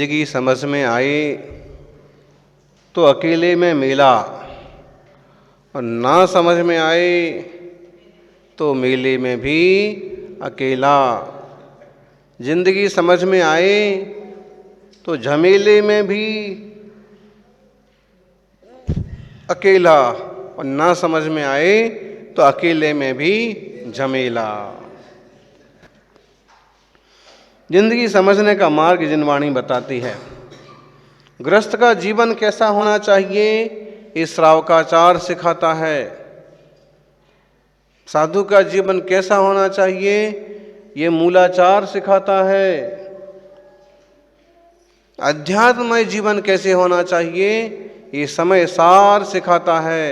जिंदगी समझ में आए तो अकेले में मेला, और ना समझ में आए तो मेले में भी अकेला। जिंदगी समझ में आए तो झमेले में भी अकेला, और ना समझ में आए तो अकेले में भी झमेला। जिंदगी समझने का मार्ग जिनवाणी बताती है। गृहस्थ का जीवन कैसा होना चाहिए ये श्रावकाचार सिखाता है। साधु का जीवन कैसा होना चाहिए ये मूलाचार सिखाता है। अध्यात्ममय जीवन कैसे होना चाहिए ये समय सार सिखाता है।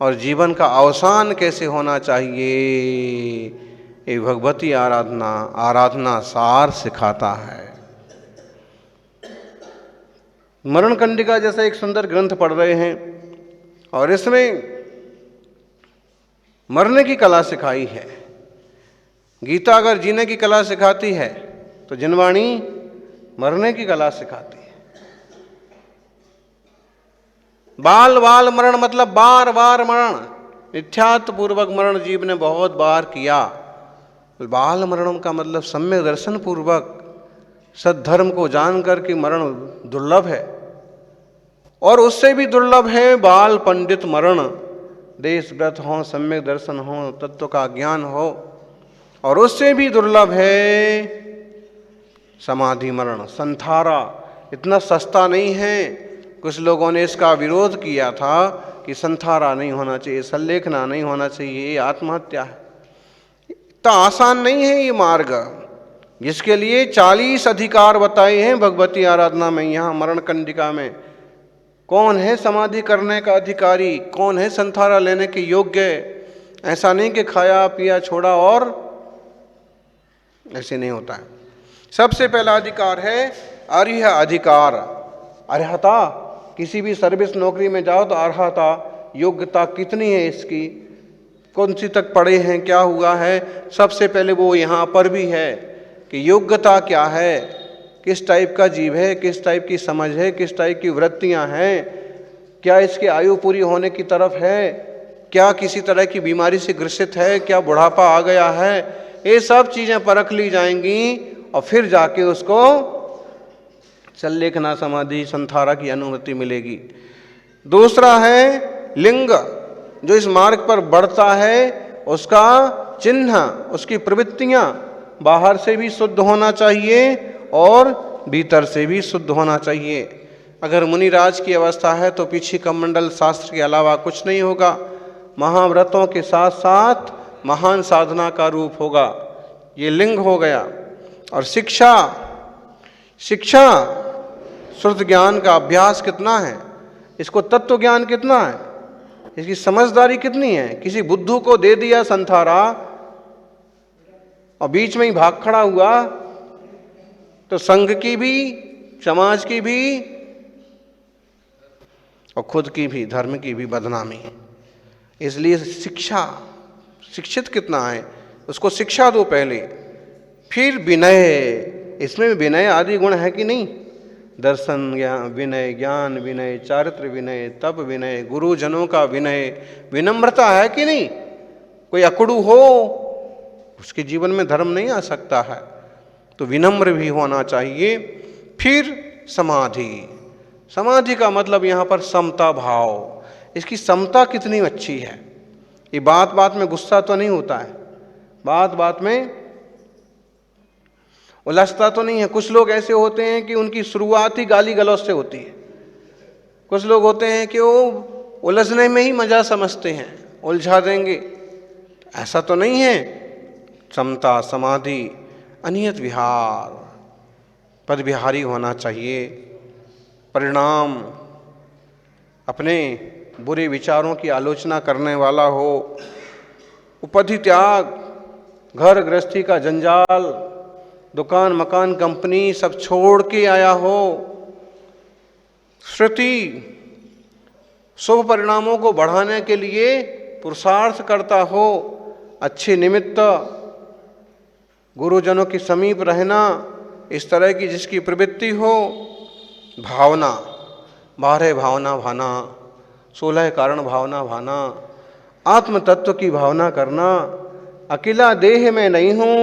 और जीवन का अवसान कैसे होना चाहिए ये भगवती आराधना सार सिखाता है। मरण कंडिका जैसा एक सुंदर ग्रंथ पढ़ रहे हैं और इसमें मरने की कला सिखाई है। गीता अगर जीने की कला सिखाती है तो जिनवाणी मरने की कला सिखाती है। बाल बाल मरण मतलब बार बार मरण, नित्यात्थ पूर्वक मरण जीव ने बहुत बार किया। बाल मरण का मतलब सम्यक दर्शन पूर्वक सद्धर्म को जान करके मरण दुर्लभ है। और उससे भी दुर्लभ है बाल पंडित मरण, देश व्रत हो, सम्यक दर्शन हो, तत्व का ज्ञान हो। और उससे भी दुर्लभ है समाधि मरण, संथारा। इतना सस्ता नहीं है। कुछ लोगों ने इसका विरोध किया था कि संथारा नहीं होना चाहिए, संलेखना नहीं होना चाहिए, ये आत्महत्या है। इतना आसान नहीं है ये मार्ग, जिसके लिए 40 अधिकार बताए हैं भगवती आराधना में। यहाँ मरण कंडिका में कौन है समाधि करने का अधिकारी, कौन है संथारा लेने के योग्य। ऐसा नहीं कि खाया पिया छोड़ा और ऐसे नहीं होता है। सबसे पहला अधिकार है अर्ह अधिकार। अर्हता, किसी भी सर्विस नौकरी में जाओ तो अर्हता, योग्यता कितनी है इसकी, कौन सी तक पढ़े हैं, क्या हुआ है। सबसे पहले वो यहाँ पर भी है कि योग्यता क्या है, किस टाइप का जीव है, किस टाइप की समझ है, किस टाइप की वृत्तियाँ हैं, क्या इसकी आयु पूरी होने की तरफ है, क्या किसी तरह की बीमारी से ग्रसित है, क्या बुढ़ापा आ गया है। ये सब चीज़ें परख ली जाएंगी और फिर जाके उसको संलेखना समाधि संथारा की अनुमति मिलेगी। दूसरा है लिंग, जो इस मार्ग पर बढ़ता है उसका चिन्ह, उसकी प्रवृत्तियां बाहर से भी शुद्ध होना चाहिए और भीतर से भी शुद्ध होना चाहिए। अगर मुनिराज की अवस्था है तो पीछे कमंडल शास्त्र के अलावा कुछ नहीं होगा। महाव्रतों के साथ साथ महान साधना का रूप होगा। ये लिंग हो गया। और शिक्षा, शिक्षा श्रुत ज्ञान का अभ्यास कितना है, इसको तत्व ज्ञान कितना है, इसकी समझदारी कितनी है। किसी बुद्धू को दे दिया संथारा और बीच में ही भाग खड़ा हुआ तो संघ की भी, समाज की भी और खुद की भी, धर्म की भी बदनामी। इसलिए शिक्षा, शिक्षित कितना है उसको शिक्षा दो पहले। फिर विनय, इसमें विनय आदि गुण है कि नहीं। दर्शन ज्ञान विनय, ज्ञान विनय, चारित्र विनय, तप विनय, गुरुजनों का विनय, विनम्रता है कि नहीं। कोई अकड़ू हो उसके जीवन में धर्म नहीं आ सकता है, तो विनम्र भी होना चाहिए। फिर समाधि, समाधि का मतलब यहाँ पर समता भाव। इसकी समता कितनी अच्छी है। ये बात बात में गुस्सा तो नहीं होता है, बात बात में उलझता तो नहीं है। कुछ लोग ऐसे होते हैं कि उनकी शुरुआत ही गाली गलौज से होती है। कुछ लोग होते हैं कि वो उलझने में ही मजा समझते हैं, उलझा देंगे। ऐसा तो नहीं है। समता, समाधि, अनियत विहार, पद विहारी होना चाहिए। परिणाम, अपने बुरे विचारों की आलोचना करने वाला हो। उपाधि त्याग, घर गृहस्थी का जंजाल, दुकान मकान कंपनी सब छोड़ के आया हो। श्रुति, शुभ परिणामों को बढ़ाने के लिए पुरुषार्थ करता हो। अच्छे निमित्त, गुरुजनों के समीप रहना, इस तरह की जिसकी प्रवृत्ति हो, भावना 12 भावना भाना, 16 कारण भावना भाना, आत्म तत्व की भावना करना। अकेला देह में नहीं हूँ,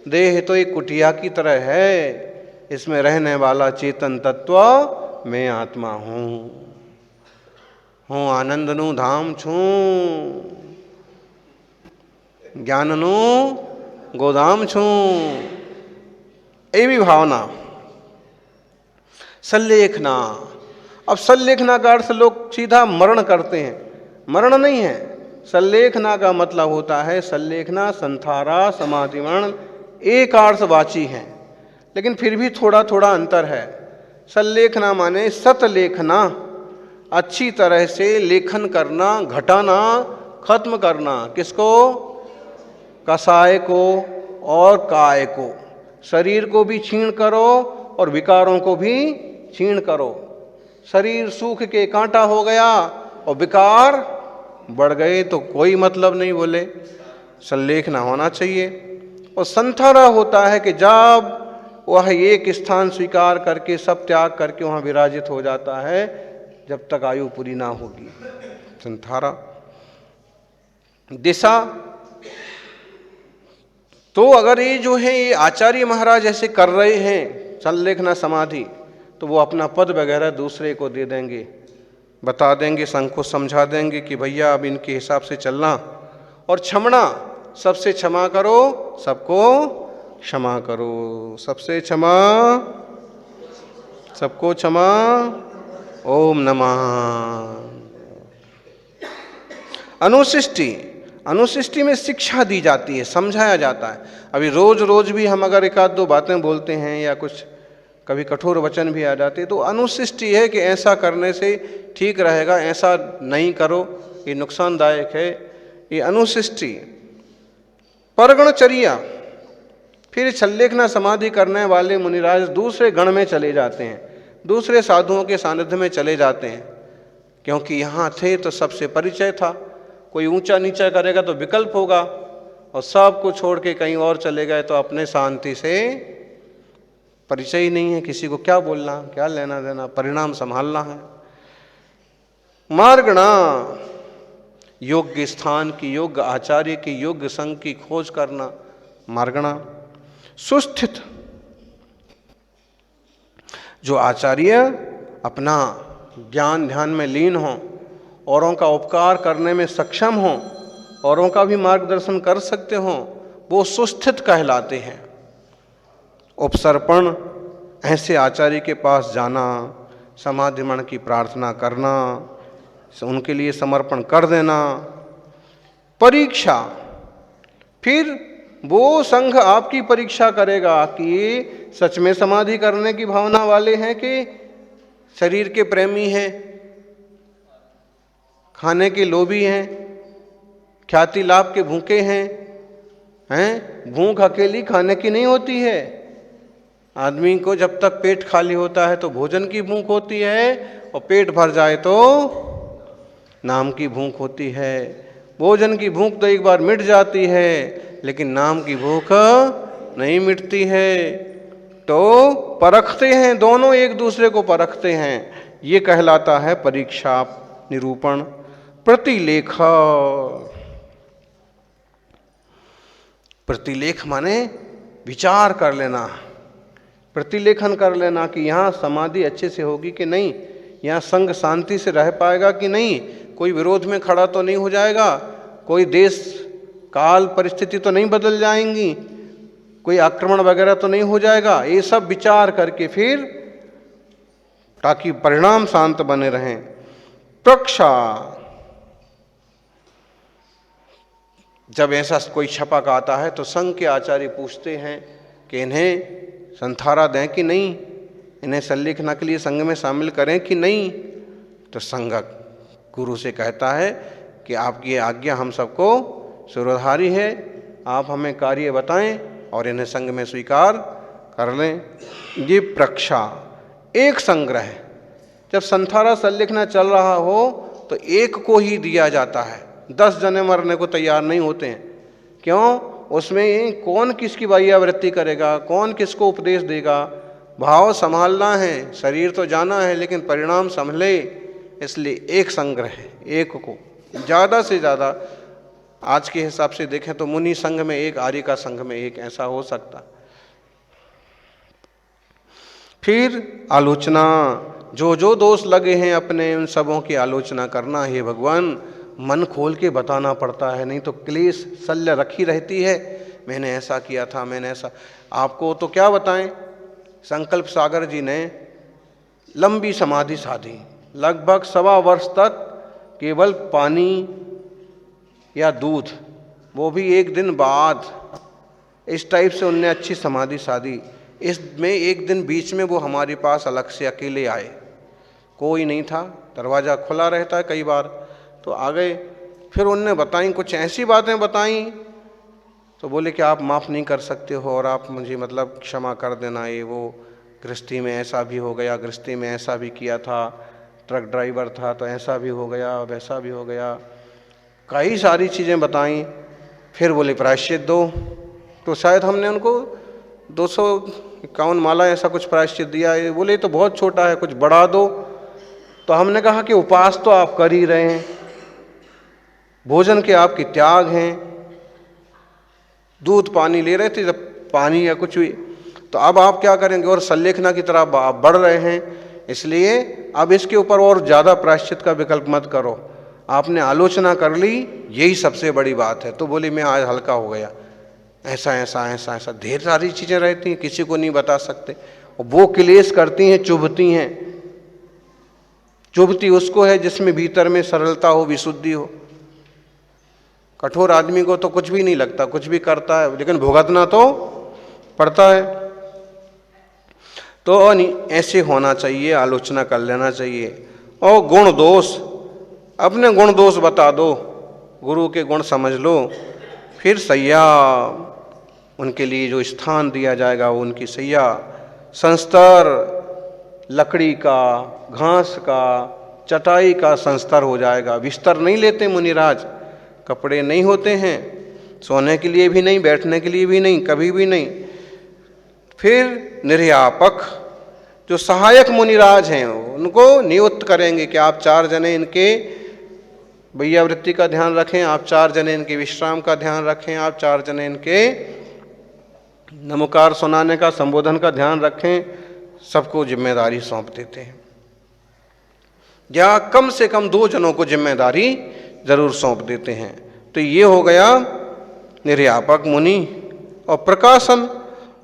देह तो एक कुटिया की तरह है, इसमें रहने वाला चेतन तत्व मैं आत्मा हूँ आनंदनु धाम छूं, ज्ञाननु गोदाम छूं। ये भी भावना। सल्लेखना, अब सल्लेखना का अर्थ लोग सीधा मरण करते हैं, मरण नहीं है। सल्लेखना का मतलब होता है, सल्लेखना संथारा समाधि मरण एक अर्थवाची है, लेकिन फिर भी थोड़ा थोड़ा अंतर है। सल्लेखना माने सतलेखना, अच्छी तरह से लेखन करना, घटाना, खत्म करना। किसको? कसाय को और काय को। शरीर को भी छीण करो और विकारों को भी छीण करो। शरीर सूख के कांटा हो गया और विकार बढ़ गए तो कोई मतलब नहीं, बोले सल्लेखना होना चाहिए। और संथारा होता है कि जब वह एक स्थान स्वीकार करके सब त्याग करके वहाँ विराजित हो जाता है, जब तक आयु पूरी ना होगी। संथारा। दिशा, तो अगर ये जो है ये आचार्य महाराज ऐसे कर रहे हैं सल्लेखना समाधि, तो वो अपना पद वगैरह दूसरे को दे देंगे, बता देंगे, संघ को समझा देंगे कि भैया अब इनके हिसाब से चलना। और क्षमणा, सबसे क्षमा करो, सबको क्षमा करो, सबसे क्षमा, सबको क्षमा। ओम नमः। अनुशिष्टि, अनुशिष्टि में शिक्षा दी जाती है, समझाया जाता है। अभी रोज रोज भी हम अगर एक आध दो बातें बोलते हैं या कुछ कभी कठोर वचन भी आ जाते हैं, तो अनुशिष्टि है कि ऐसा करने से ठीक रहेगा, ऐसा नहीं करो, ये नुकसानदायक है, ये अनुशिष्टि। परगणचर्या, फिर सल्लेखना समाधि करने वाले मुनिराज दूसरे गण में चले जाते हैं, दूसरे साधुओं के सानिध्य में चले जाते हैं, क्योंकि यहाँ थे तो सबसे परिचय था। कोई ऊंचा नीचा करेगा तो विकल्प होगा, और सब को छोड़ के कहीं और चले गए तो अपने शांति से परिचय ही नहीं है, किसी को क्या बोलना, क्या लेना देना, परिणाम संभालना है। मार्गणा, योग्य स्थान की, योग्य आचार्य की, योग्य संघ की खोज करना, मार्गणा। सुस्थित, जो आचार्य अपना ज्ञान ध्यान में लीन हो, औरों का उपकार करने में सक्षम हो, औरों का भी मार्गदर्शन कर सकते हो, वो सुस्थित कहलाते हैं। उपसर्पण, ऐसे आचार्य के पास जाना, समाधिमण की प्रार्थना करना, उनके लिए समर्पण कर देना। परीक्षा, फिर वो संघ आपकी परीक्षा करेगा कि ये सच में समाधि करने की भावना वाले हैं कि शरीर के प्रेमी हैं, खाने के लोभी हैं, ख्याति लाभ के भूखे हैं। भूख अकेली खाने की नहीं होती है, आदमी को जब तक पेट खाली होता है तो भोजन की भूख होती है, और पेट भर जाए तो नाम की भूख होती है। भोजन की भूख तो एक बार मिट जाती है, लेकिन नाम की भूख नहीं मिटती है। तो परखते हैं, दोनों एक दूसरे को परखते हैं, ये कहलाता है परीक्षा निरूपण। प्रतिलेख, प्रतिलेख माने विचार कर लेना, प्रतिलेखन कर लेना कि यहाँ समाधि अच्छे से होगी कि नहीं, यहाँ संग शांति से रह पाएगा कि नहीं, कोई विरोध में खड़ा तो नहीं हो जाएगा, कोई देश काल परिस्थिति तो नहीं बदल जाएंगी, कोई आक्रमण वगैरह तो नहीं हो जाएगा। ये सब विचार करके फिर, ताकि परिणाम शांत बने रहें। प्रक्षा, जब ऐसा कोई छपक आता है तो संघ के आचार्य पूछते हैं कि इन्हें संथारा दें कि नहीं, इन्हें सल्लेखना के लिए संघ में शामिल करें कि नहीं। तो संघ गुरु से कहता है कि आपकी आज्ञा हम सबको शिरोधारी है, आप हमें कार्य बताएं और इन्हें संघ में स्वीकार कर लें। ये प्रक्षा, एक संग्रह, जब संथारा सल्लेखना चल रहा हो तो एक को ही दिया जाता है, 10 जने मरने को तैयार नहीं होते हैं। क्यों? उसमें कौन किसकी वाह्यावृत्ति करेगा, कौन किसको उपदेश देगा। भाव संभालना है, शरीर तो जाना है, लेकिन परिणाम संभले, इसलिए एक संग्रह है, एक को ज़्यादा से ज़्यादा आज के हिसाब से देखें तो मुनि संघ में एक, आर्य का संघ में एक, ऐसा हो सकता। फिर आलोचना, जो जो दोष लगे हैं अपने उन सबों की आलोचना करना। हे भगवान, मन खोल के बताना पड़ता है, नहीं तो क्लेश शल्य रखी रहती है। मैंने ऐसा किया था, मैंने ऐसा, आपको तो क्या बताएं। संकल्प सागर जी ने लंबी समाधि साधी, लगभग 1.25 वर्ष तक केवल पानी या दूध, वो भी एक दिन बाद, इस टाइप से उनने अच्छी समाधि साधी। इसमें एक दिन बीच में वो हमारे पास अलग से अकेले आए, कोई नहीं था, दरवाज़ा खुला रहता है कई बार, तो आ गए। फिर उनने बताई, कुछ ऐसी बातें बताई, तो बोले कि आप माफ़ नहीं कर सकते हो और आप मुझे मतलब क्षमा कर देना, ये वो गृहस्थी में ऐसा भी हो गया, गृहस्थी में ऐसा भी किया था, ट्रक ड्राइवर था तो ऐसा भी हो गया, वैसा भी हो गया, कई सारी चीज़ें बताई। फिर बोले प्रायश्चित दो, तो शायद हमने उनको 251 माला ऐसा कुछ प्रायश्चित दिया है। बोले तो बहुत छोटा है, कुछ बढ़ा दो। तो हमने कहा कि उपवास तो आप कर ही रहे हैं, भोजन के आपके त्याग हैं, दूध पानी ले रहे थे जब पानी या कुछ भी, तो अब आप क्या करेंगे, और सल्लेखना की तरह आप बढ़ रहे हैं, इसलिए अब इसके ऊपर और ज़्यादा प्रायश्चित का विकल्प मत करो। आपने आलोचना कर ली, यही सबसे बड़ी बात है। तो बोली मैं आज हल्का हो गया, ऐसा ऐसा ऐसा ऐसा ढेर सारी चीज़ें रहती हैं, किसी को नहीं बता सकते, वो क्लेश करती हैं, चुभती हैं। चुभती उसको है जिसमें भीतर में सरलता हो, विशुद्धि हो। कठोर आदमी को तो कुछ भी नहीं लगता, कुछ भी करता है, लेकिन भुगतना तो पड़ता है। तो ऐसे होना चाहिए, आलोचना कर लेना चाहिए। और गुण दोष, अपने गुण दोष बता दो, गुरु के गुण समझ लो, फिर सैया उनके लिए जो स्थान दिया जाएगा वो उनकी सैया, संस्तर लकड़ी का, घास का, चटाई का संस्तर हो जाएगा। बिस्तर नहीं लेते मुनिराज, कपड़े नहीं होते हैं, सोने के लिए भी नहीं, बैठने के लिए भी नहीं, कभी भी नहीं। फिर निर्यापक, जो सहायक मुनिराज हैं उनको नियुक्त करेंगे कि आप 4 जने इनके वैयावृत्ति का ध्यान रखें, आप 4 जने इनके विश्राम का ध्यान रखें, आप 4 जने इनके नमोकार सुनाने का, संबोधन का ध्यान रखें। सबको जिम्मेदारी सौंप देते हैं, या कम से कम 2 जनों को जिम्मेदारी जरूर सौंप देते हैं। तो ये हो गया निर्यापक मुनि। और प्रकाशन,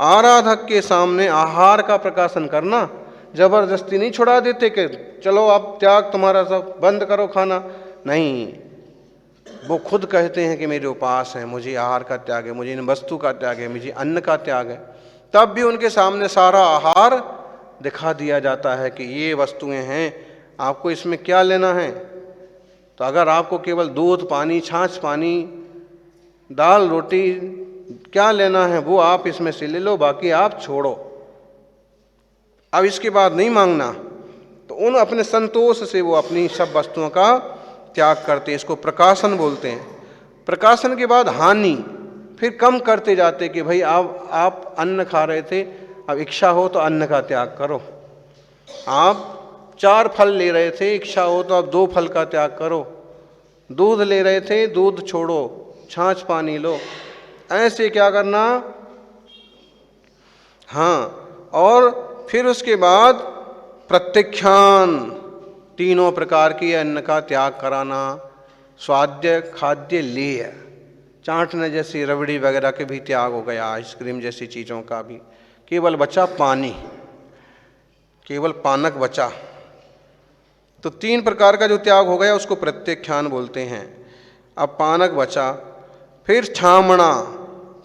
आराधक के सामने आहार का प्रकाशन करना, जबरदस्ती नहीं छुड़ा देते कि चलो आप त्याग तुम्हारा सब बंद करो खाना, नहीं, वो खुद कहते हैं कि मेरे उपास है, मुझे आहार का त्याग है, मुझे इन वस्तु का त्याग है, मुझे अन्न का त्याग है। तब भी उनके सामने सारा आहार दिखा दिया जाता है कि ये वस्तुएं हैं, आपको इसमें क्या लेना है। तो अगर आपको केवल दूध पानी, छाछ पानी, दाल रोटी क्या लेना है वो आप इसमें से ले लो, बाकी आप छोड़ो, अब इसके बाद नहीं मांगना। तो उन अपने संतोष से वो अपनी सब वस्तुओं का त्याग करते हैं। इसको प्रकाशन बोलते हैं। प्रकाशन के बाद हानि, फिर कम करते जाते कि भाई आप अन्न खा रहे थे, अब इच्छा हो तो अन्न का त्याग करो। आप 4 फल ले रहे थे, इच्छा हो तो अब 2 फल का त्याग करो। दूध ले रहे थे, दूध छोड़ो, छाछ पानी लो। ऐसे क्या करना। हाँ, और फिर उसके बाद प्रत्यक्षान, 3 प्रकार की अन्न का त्याग कराना। स्वाद्य, खाद्य, लेय, चाटने जैसी रबड़ी वगैरह के भी त्याग हो गया, आइसक्रीम जैसी चीज़ों का भी। केवल बचा पानी, केवल पानक बचा। तो 3 प्रकार का जो त्याग हो गया उसको प्रत्यक्षान बोलते हैं। अब पानक बचा, फिर छामणा,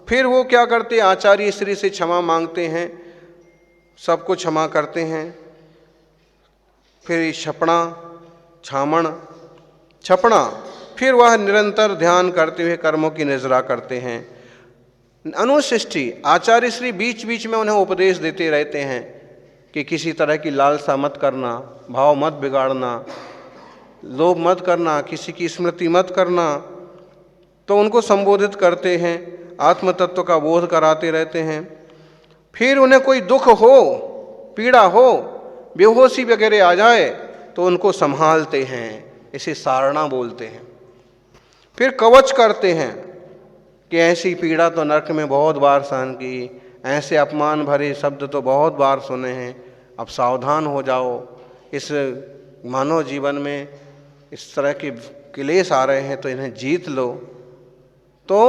फिर वो क्या करते, आचार्य श्री से क्षमा मांगते हैं, सबको क्षमा करते हैं। फिर छपणा, छामण, छपणा, फिर वह निरंतर ध्यान करते हुए कर्मों की निजरा करते हैं। अनुशिष्टि, आचार्य श्री बीच बीच में उन्हें उपदेश देते रहते हैं कि किसी तरह की लालसा मत करना, भाव मत बिगाड़ना, लोभ मत करना, किसी की स्मृति मत करना। तो उनको संबोधित करते हैं। आत्म तत्व का बोध कराते रहते हैं। फिर उन्हें कोई दुख हो, पीड़ा हो, बेहोशी वगैरह आ जाए तो उनको संभालते हैं, इसे सारणा बोलते हैं। फिर कवच करते हैं कि ऐसी पीड़ा तो नरक में बहुत बार सहन की, ऐसे अपमान भरे शब्द तो बहुत बार सुने हैं, अब सावधान हो जाओ। इस मानव जीवन में इस तरह के क्लेश आ रहे हैं तो इन्हें जीत लो। तो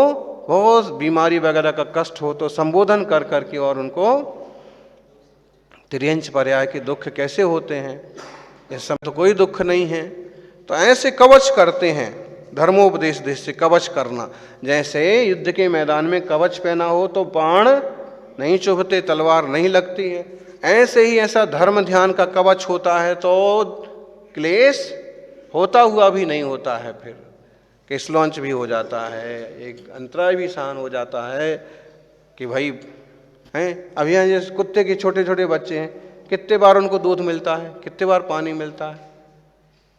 बहुत बीमारी वगैरह का कष्ट हो तो संबोधन कर करके और उनको त्रियंच पर्याय के दुख कैसे होते हैं, इस सब तो कोई दुख नहीं है। तो ऐसे कवच करते हैं, धर्मोपदेश देश से कवच करना। जैसे युद्ध के मैदान में कवच पहना हो तो बाण नहीं चुभते, तलवार नहीं लगती है, ऐसे ही ऐसा धर्म ध्यान का कवच होता है तो क्लेश होता हुआ भी नहीं होता है, फिर किसलौंच भी हो जाता है, एक अंतराय भी सहन हो जाता है कि भाई हैं। अभी यहाँ जैसे कुत्ते के छोटे छोटे बच्चे हैं, कितने बार उनको दूध मिलता है, कितने बार पानी मिलता है।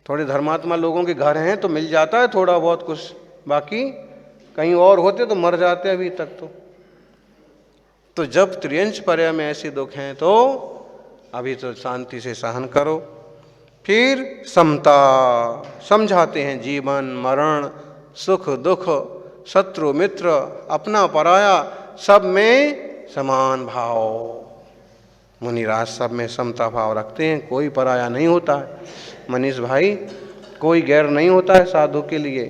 थोड़े धर्मात्मा लोगों के घर हैं तो मिल जाता है थोड़ा बहुत कुछ, बाकी कहीं और होते तो मर जाते अभी तक। तो जब त्रियंच पर्याय में ऐसे दुख हैं तो अभी तो शांति से सहन करो। फिर समता समझाते हैं, जीवन मरण, सुख दुख, शत्रु मित्र, अपना पराया, सब में समान भाव। मुनिराज सब में समता भाव रखते हैं, कोई पराया नहीं होता है। मनीष भाई, कोई गैर नहीं होता है साधु के लिए,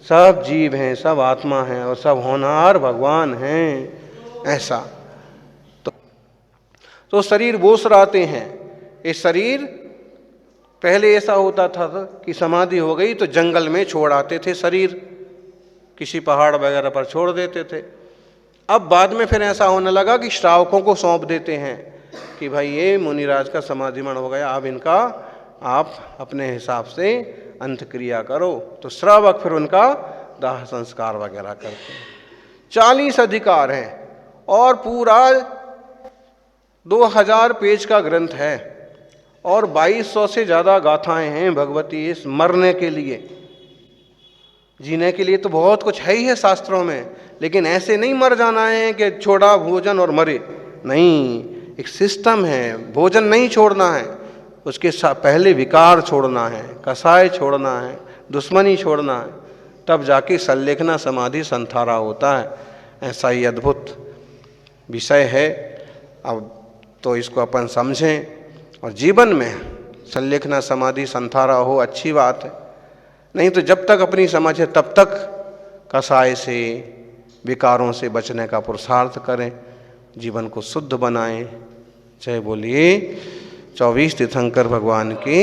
सब जीव हैं, सब आत्मा हैं और सब होनहार भगवान हैं, ऐसा। तो शरीर बोसराते हैं। ये शरीर पहले ऐसा होता था कि समाधि हो गई तो जंगल में छोड़ आते थे शरीर, किसी पहाड़ वगैरह पर छोड़ देते थे। अब बाद में फिर ऐसा होने लगा कि श्रावकों को सौंप देते हैं कि भाई ये मुनिराज का समाधिमण हो गया, अब इनका आप अपने हिसाब से अंत्यक्रिया करो। तो श्रावक फिर उनका दाह संस्कार वगैरह करते हैं। 40 अधिकार हैं और पूरा 2000 पेज का ग्रंथ है और 2200 से ज़्यादा गाथाएं हैं भगवती इस मरने के लिए। जीने के लिए तो बहुत कुछ है ही है शास्त्रों में, लेकिन ऐसे नहीं मर जाना है कि छोड़ा भोजन और मरे, नहीं, एक सिस्टम है। भोजन नहीं छोड़ना है, उसके पहले विकार छोड़ना है, कसाय छोड़ना है, दुश्मनी छोड़ना है, तब जाके संलेखना समाधि संथारा होता है। ऐसा ही अद्भुत विषय है। अब तो इसको अपन समझें और जीवन में संलेखना समाधि संथारा हो, अच्छी बात है। नहीं तो जब तक अपनी समझ है तब तक कसाय से, विकारों से बचने का पुरुषार्थ करें, जीवन को शुद्ध बनाएं। जय बोलिए 24 तीर्थंकर भगवान की।